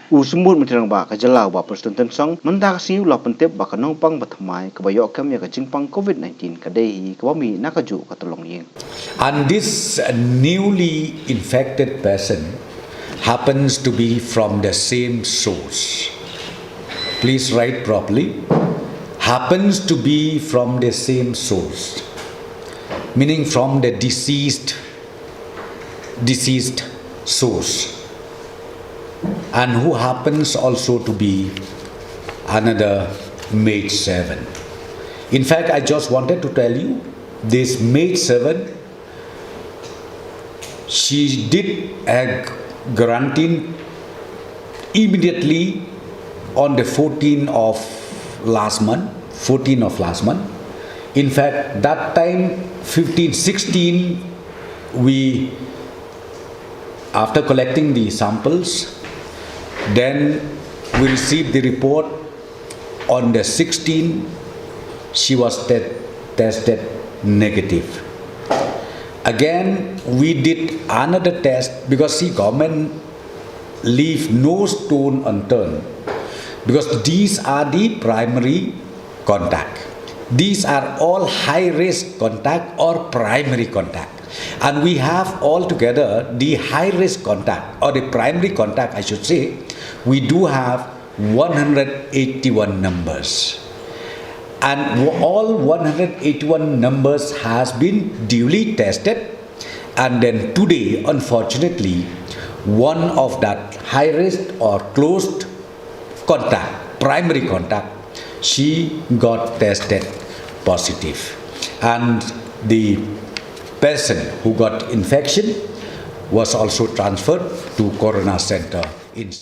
Usumur mentirang ba kajalau ba Presiden Song mendak siu la pentep ba kanong pang bathamai kabayo kam ya kajing pang COVID-19 kadai kawami nakaju katolong yeng. And this newly infected person happens to be from the same source. Please write properly. Happens to be from the same source, meaning from the deceased source, and who happens also to be another maid servant. In fact, I just wanted to tell you, this maid servant, she did a quarantine immediately on the 14th of last month. In fact, that time 15-16, we, after collecting the samples, then we received the report on the 16th. She was tested negative. Again, we did another test because see, government leave no stone unturned, because these are the primary contact. These are all high risk contact or primary contact, and we have altogether the high risk contact or the primary contact, I should say, we do have 181 numbers, and all 181 numbers has been duly tested. And then today, unfortunately, one of that high risk or closed contact, primary contact, she got tested positive, and the person who got infection was also transferred to Corona Center in